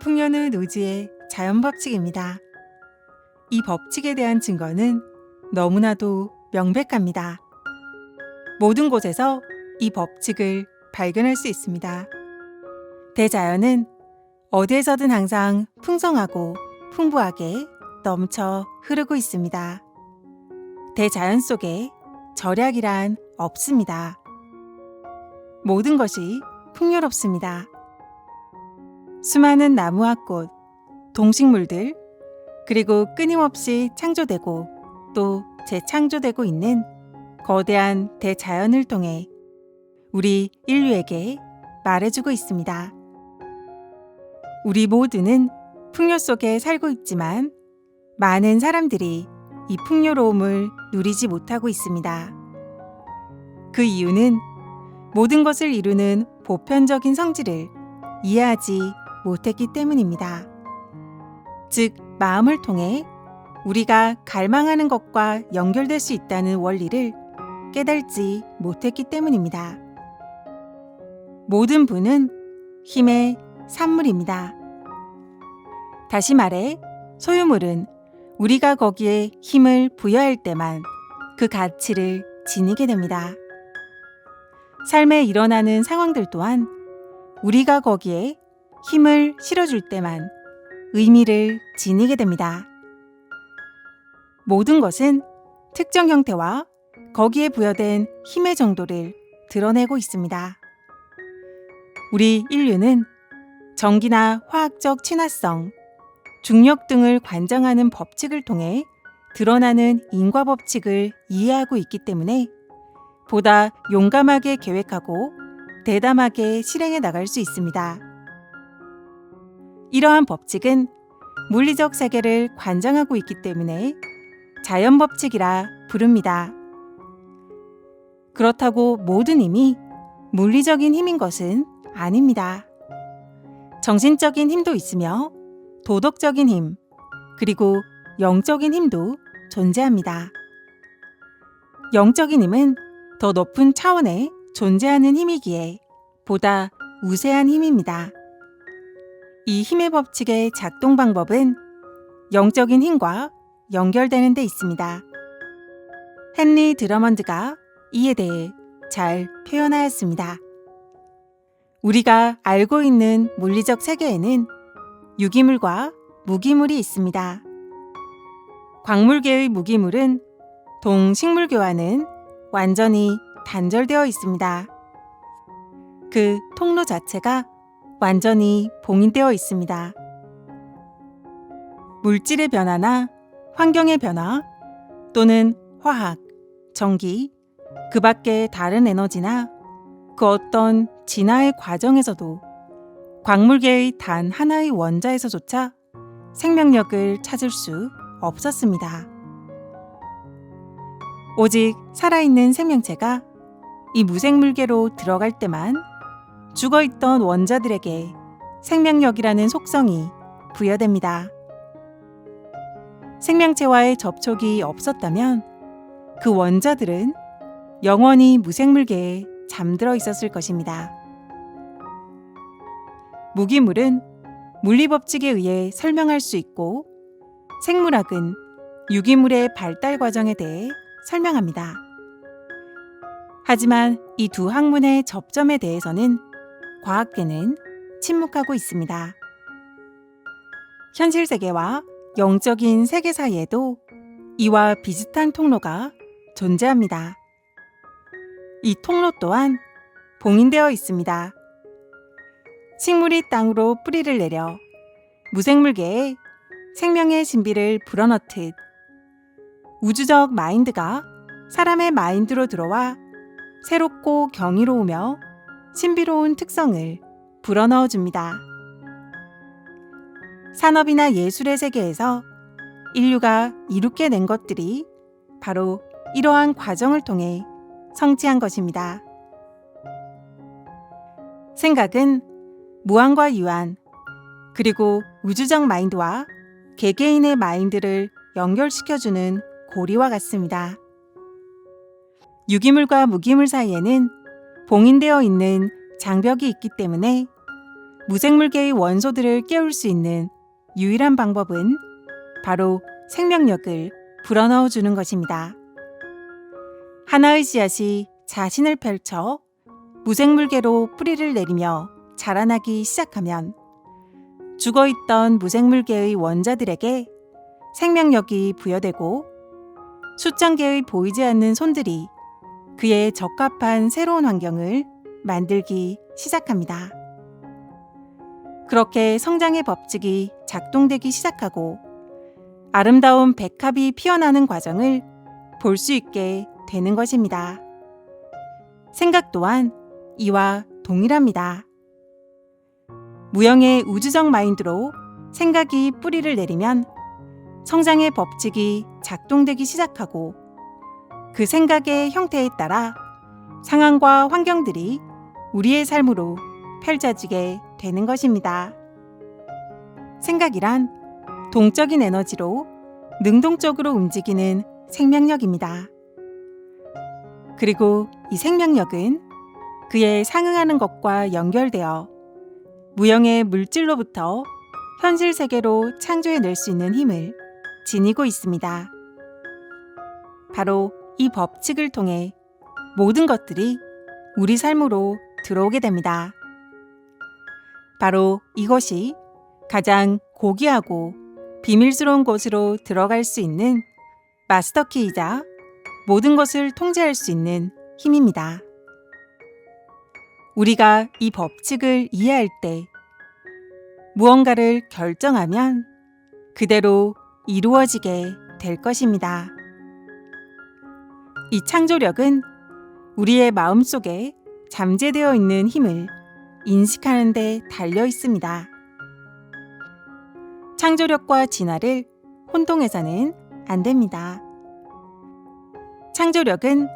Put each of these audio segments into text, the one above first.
풍요는 우주의 자연 법칙입니다. 이 법칙에 대한 증거는 너무나도 명백합니다. 모든 곳에서 이 법칙을 발견할 수 있습니다. 대자연은 어디에서든 항상 풍성하고 풍부하게 넘쳐 흐르고 있습니다. 대자연 속에 절약이란 없습니다. 모든 것이 풍요롭습니다. 수많은 나무와 꽃, 동식물들, 그리고 끊임없이 창조되고 또 재창조되고 있는 거대한 대자연을 통해 우리 인류에게 말해주고 있습니다. 우리 모두는 풍요 속에 살고 있지만 많은 사람들이 이 풍요로움을 누리지 못하고 있습니다. 그 이유는 모든 것을 이루는 보편적인 성질을 이해하지 못했기 때문입니다. 즉, 마음을 통해 우리가 갈망하는 것과 연결될 수 있다는 원리를 깨달지 못했기 때문입니다. 모든 부는 힘의 산물입니다. 다시 말해, 소유물은 우리가 거기에 힘을 부여할 때만 그 가치를 지니게 됩니다. 삶에 일어나는 상황들 또한 우리가 거기에 힘을 실어줄 때만 의미를 지니게 됩니다. 모든 것은 특정 형태와 거기에 부여된 힘의 정도를 드러내고 있습니다. 우리 인류는 전기나 화학적 친화성, 중력 등을 관장하는 법칙을 통해 드러나는 인과 법칙을 이해하고 있기 때문에 보다 용감하게 계획하고 대담하게 실행해 나갈 수 있습니다. 이러한 법칙은 물리적 세계를 관장하고 있기 때문에 자연 법칙이라 부릅니다. 그렇다고 모든 힘이 물리적인 힘인 것은 아닙니다. 정신적인 힘도 있으며 도덕적인 힘, 그리고 영적인 힘도 존재합니다. 영적인 힘은 더 높은 차원에 존재하는 힘이기에 보다 우세한 힘입니다. 이 힘의 법칙의 작동 방법은 영적인 힘과 연결되는 데 있습니다. 헨리 드러먼드가 이에 대해 잘 표현하였습니다. 우리가 알고 있는 물리적 세계에는 유기물과 무기물이 있습니다. 광물계의 무기물은 동식물계와는 완전히 단절되어 있습니다. 그 통로 자체가 완전히 봉인되어 있습니다. 물질의 변화나 환경의 변화 또는 화학, 전기, 그 밖의 다른 에너지나 그 어떤 진화의 과정에서도 광물계의 단 하나의 원자에서조차 생명력을 찾을 수 없었습니다. 오직 살아있는 생명체가 이 무생물계로 들어갈 때만 죽어있던 원자들에게 생명력이라는 속성이 부여됩니다. 생명체와의 접촉이 없었다면 그 원자들은 영원히 무생물계에 잠들어 있었을 것입니다. 무기물은 물리법칙에 의해 설명할 수 있고 생물학은 유기물의 발달 과정에 대해 설명합니다. 하지만 이 두 학문의 접점에 대해서는 과학계는 침묵하고 있습니다. 현실 세계와 영적인 세계 사이에도 이와 비슷한 통로가 존재합니다. 이 통로 또한 봉인되어 있습니다. 식물이 땅으로 뿌리를 내려 무생물계에 생명의 신비를 불어넣듯 우주적 마인드가 사람의 마인드로 들어와 새롭고 경이로우며 신비로운 특성을 불어넣어 줍니다. 산업이나 예술의 세계에서 인류가 이롭게 낸 것들이 바로 이러한 과정을 통해 성취한 것입니다. 생각은 무한과 유한, 그리고 우주적 마인드와 개개인의 마인드를 연결시켜주는 고리와 같습니다. 유기물과 무기물 사이에는 봉인되어 있는 장벽이 있기 때문에 무생물계의 원소들을 깨울 수 있는 유일한 방법은 바로 생명력을 불어넣어 주는 것입니다. 하나의 씨앗이 자신을 펼쳐 무생물계로 뿌리를 내리며 자라나기 시작하면 죽어있던 무생물계의 원자들에게 생명력이 부여되고 수천 개의 보이지 않는 손들이 그에 적합한 새로운 환경을 만들기 시작합니다. 그렇게 성장의 법칙이 작동되기 시작하고 아름다운 백합이 피어나는 과정을 볼 수 있게 되는 것입니다. 생각 또한 이와 동일합니다. 무형의 우주적 마인드로 생각이 뿌리를 내리면 성장의 법칙이 작동되기 시작하고 그 생각의 형태에 따라 상황과 환경들이 우리의 삶으로 펼쳐지게 되는 것입니다. 생각이란 동적인 에너지로 능동적으로 움직이는 생명력입니다. 그리고 이 생명력은 그에 상응하는 것과 연결되어 무형의 물질로부터 현실 세계로 창조해낼 수 있는 힘을 지니고 있습니다. 바로 이 법칙을 통해 모든 것들이 우리 삶으로 들어오게 됩니다. 바로 이것이 가장 고귀하고 비밀스러운 곳으로 들어갈 수 있는 마스터키이자 모든 것을 통제할 수 있는 힘입니다. 우리가 이 법칙을 이해할 때 무언가를 결정하면 그대로 이루어지게 될 것입니다. 이 창조력은 우리의 마음속에 잠재되어 있는 힘을 인식하는 데 달려 있습니다. 창조력과 진화를 혼동해서는 안 됩니다. 창조력은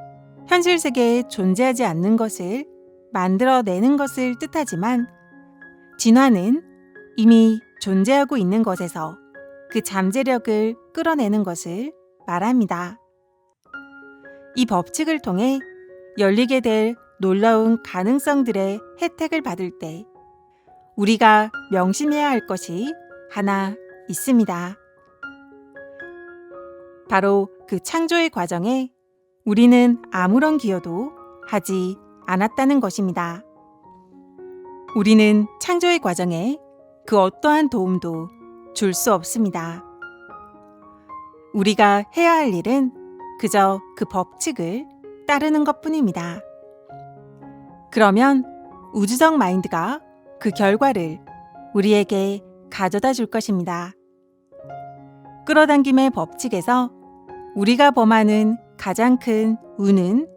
현실 세계에 존재하지 않는 것을 만들어내는 것을 뜻하지만 진화는 이미 존재하고 있는 것에서 그 잠재력을 끌어내는 것을 말합니다. 이 법칙을 통해 열리게 될 놀라운 가능성들의 혜택을 받을 때 우리가 명심해야 할 것이 하나 있습니다. 바로 그 창조의 과정에 우리는 아무런 기여도 하지 않았다는 것입니다. 우리는 창조의 과정에 그 어떠한 도움도 줄 수 없습니다. 우리가 해야 할 일은 그저 그 법칙을 따르는 것뿐입니다. 그러면 우주적 마인드가 그 결과를 우리에게 가져다 줄 것입니다. 끌어당김의 법칙에서 우리가 범하는 가장 큰 운은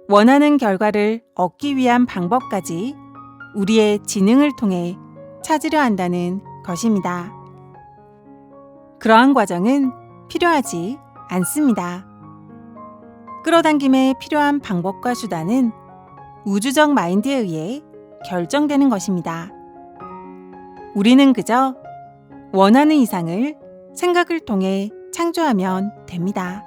원하는 결과를 얻기 위한 방법까지 우리의 지능을 통해 찾으려 한다는 것입니다. 그러한 과정은 필요하지 않습니다. 끌어당김에 필요한 방법과 수단은 우주적 마인드에 의해 결정되는 것입니다. 우리는 그저 원하는 이상을 생각을 통해 창조하면 됩니다.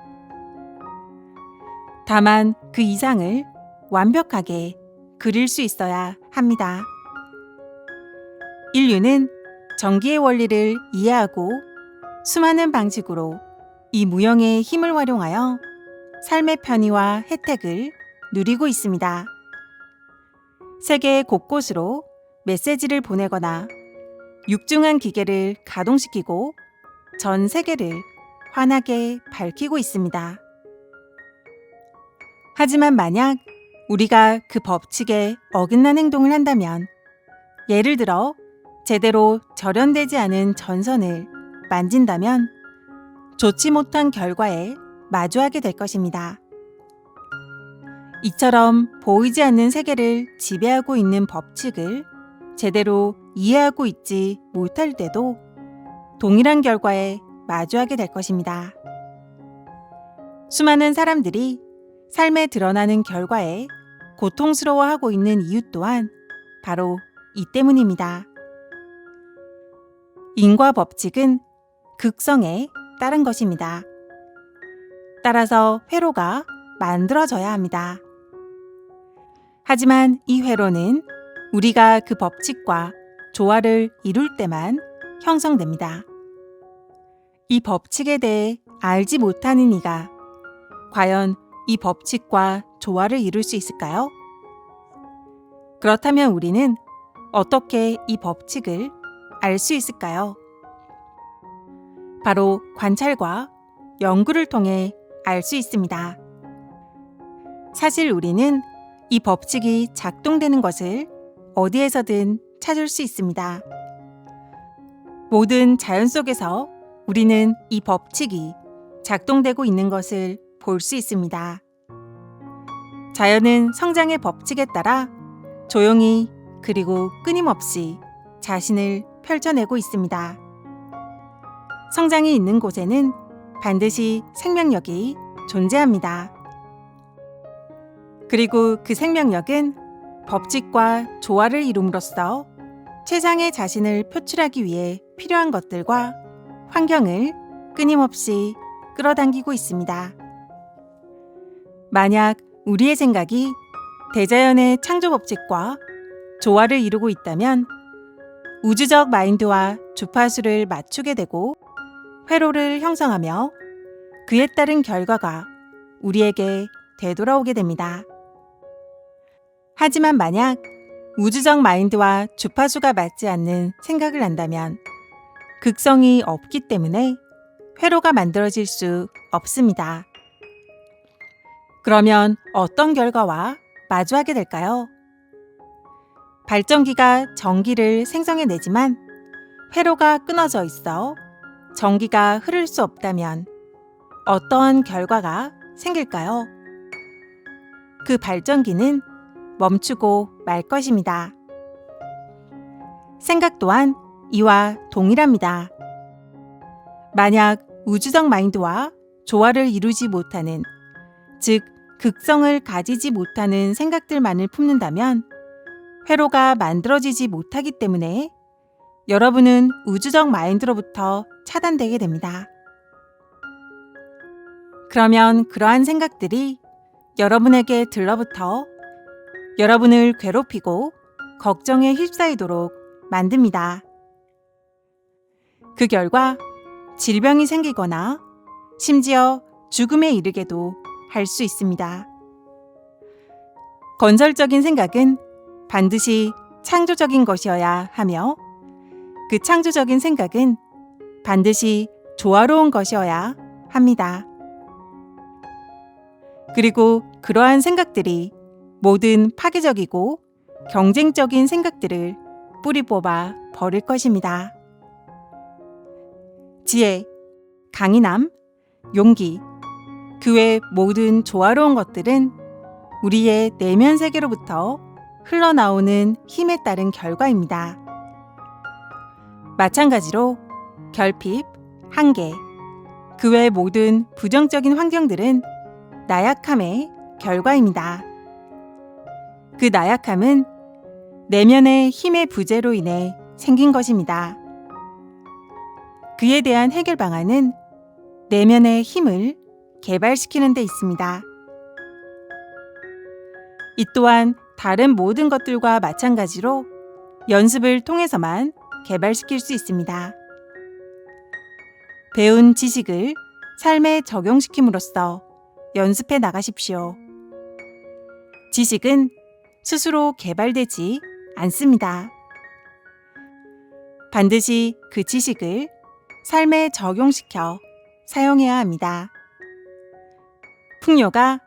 다만 그 이상을 완벽하게 그릴 수 있어야 합니다. 인류는 전기의 원리를 이해하고 수많은 방식으로 이 무형의 힘을 활용하여 삶의 편의와 혜택을 누리고 있습니다. 세계 곳곳으로 메시지를 보내거나 육중한 기계를 가동시키고 전 세계를 환하게 밝히고 있습니다. 하지만 만약 우리가 그 법칙에 어긋난 행동을 한다면, 예를 들어 제대로 절연되지 않은 전선을 만진다면 좋지 못한 결과에 마주하게 될 것입니다. 이처럼 보이지 않는 세계를 지배하고 있는 법칙을 제대로 이해하고 있지 못할 때도 동일한 결과에 마주하게 될 것입니다. 수많은 사람들이 삶에 드러나는 결과에 고통스러워하고 있는 이유 또한 바로 이 때문입니다. 인과 법칙은 극성에 따른 것입니다. 따라서 회로가 만들어져야 합니다. 하지만 이 회로는 우리가 그 법칙과 조화를 이룰 때만 형성됩니다. 이 법칙에 대해 알지 못하는 이가 과연 이 법칙과 조화를 이룰 수 있을까요? 그렇다면 우리는 어떻게 이 법칙을 알 수 있을까요? 바로 관찰과 연구를 통해 알 수 있습니다. 사실 우리는 이 법칙이 작동되는 것을 어디에서든 찾을 수 있습니다. 모든 자연 속에서 우리는 이 법칙이 작동되고 있는 것을 볼 수 있습니다. 자연은 성장의 법칙에 따라 조용히 그리고 끊임없이 자신을 펼쳐내고 있습니다. 성장이 있는 곳에는 반드시 생명력이 존재합니다. 그리고 그 생명력은 법칙과 조화를 이룸으로써 최상의 자신을 표출하기 위해 필요한 것들과 환경을 끊임없이 끌어당기고 있습니다. 만약 우리의 생각이 대자연의 창조 법칙과 조화를 이루고 있다면 우주적 마인드와 주파수를 맞추게 되고 회로를 형성하며 그에 따른 결과가 우리에게 되돌아오게 됩니다. 하지만 만약 우주적 마인드와 주파수가 맞지 않는 생각을 한다면 극성이 없기 때문에 회로가 만들어질 수 없습니다. 그러면 어떤 결과와 마주하게 될까요? 발전기가 전기를 생성해내지만 회로가 끊어져 있어 전기가 흐를 수 없다면 어떠한 결과가 생길까요? 그 발전기는 멈추고 말 것입니다. 생각 또한 이와 동일합니다. 만약 우주적 마인드와 조화를 이루지 못하는, 즉 극성을 가지지 못하는 생각들만을 품는다면 회로가 만들어지지 못하기 때문에 여러분은 우주적 마인드로부터 차단되게 됩니다. 그러면 그러한 생각들이 여러분에게 들러붙어 여러분을 괴롭히고 걱정에 휩싸이도록 만듭니다. 그 결과 질병이 생기거나 심지어 죽음에 이르게도 할 수 있습니다. 건설적인 생각은 반드시 창조적인 것이어야 하며 그 창조적인 생각은 반드시 조화로운 것이어야 합니다. 그리고 그러한 생각들이 모든 파괴적이고 경쟁적인 생각들을 뿌리 뽑아 버릴 것입니다. 지혜, 강인함, 용기, 그 외 모든 조화로운 것들은 우리의 내면 세계로부터 흘러나오는 힘에 따른 결과입니다. 마찬가지로 결핍, 한계, 그 외 모든 부정적인 환경들은 나약함의 결과입니다. 그 나약함은 내면의 힘의 부재로 인해 생긴 것입니다. 그에 대한 해결 방안은 내면의 힘을 개발시키는 데 있습니다. 이 또한 다른 모든 것들과 마찬가지로 연습을 통해서만 개발시킬 수 있습니다. 배운 지식을 삶에 적용시킴으로써 연습해 나가십시오. 지식은 스스로 개발되지 않습니다. 반드시 그 지식을 삶에 적용시켜 사용해야 합니다. 풍요가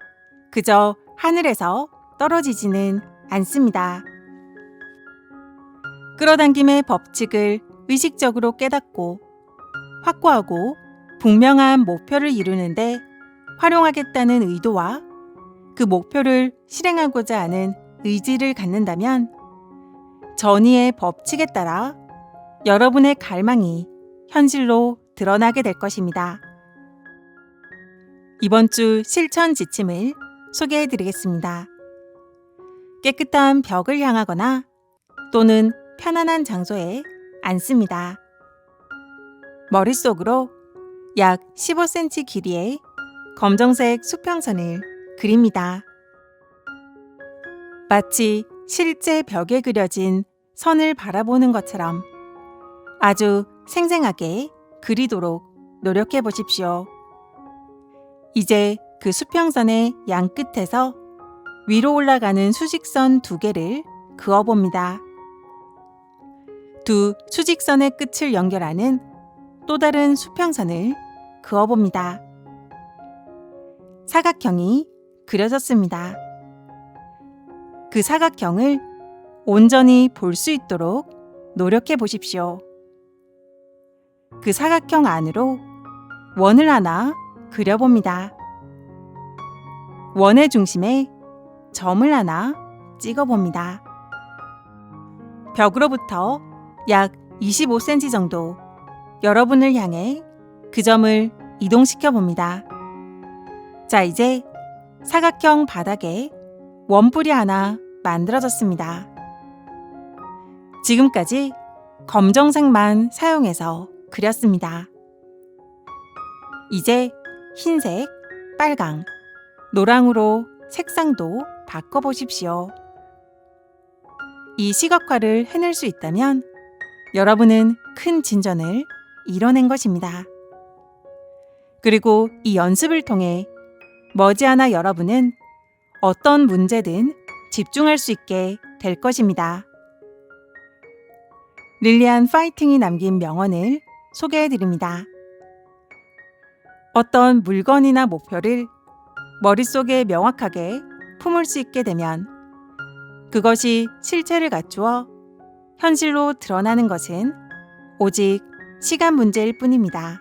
그저 하늘에서 떨어지지는 않습니다. 끌어당김의 법칙을 의식적으로 깨닫고 확고하고 분명한 목표를 이루는데 활용하겠다는 의도와 그 목표를 실행하고자 하는 의지를 갖는다면 전이의 법칙에 따라 여러분의 갈망이 현실로 드러나게 될 것입니다. 이번 주 실천 지침을 소개해 드리겠습니다. 깨끗한 벽을 향하거나 또는 편안한 장소에 앉습니다. 머릿속으로 약 15cm 길이의 검정색 수평선을 그립니다. 마치 실제 벽에 그려진 선을 바라보는 것처럼 아주 생생하게 그리도록 노력해 보십시오. 이제 그 수평선의 양 끝에서 위로 올라가는 수직선 2개를 그어봅니다. 두 수직선의 끝을 연결하는 또 다른 수평선을 그어봅니다. 사각형이 그려졌습니다. 그 사각형을 온전히 볼 수 있도록 노력해 보십시오. 그 사각형 안으로 원을 하나 그려봅니다. 원의 중심에 점을 하나 찍어봅니다. 벽으로부터 약 25cm 정도 여러분을 향해 그 점을 이동시켜 봅니다. 자, 이제 사각형 바닥에 원뿔이 하나 만들어졌습니다. 지금까지 검정색만 사용해서 그렸습니다. 이제 흰색, 빨강, 노랑으로 색상도 바꿔보십시오. 이 시각화를 해낼 수 있다면 여러분은 큰 진전을 이뤄낸 것입니다. 그리고 이 연습을 통해 머지않아 여러분은 어떤 문제든 집중할 수 있게 될 것입니다. 릴리안 파이팅이 남긴 명언을 소개해 드립니다. 어떤 물건이나 목표를 머릿속에 명확하게 품을 수 있게 되면 그것이 실체를 갖추어 현실로 드러나는 것은 오직 시간 문제일 뿐입니다.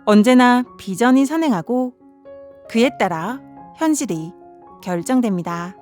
언제나 비전이 선행하고 그에 따라 현실이 결정됩니다.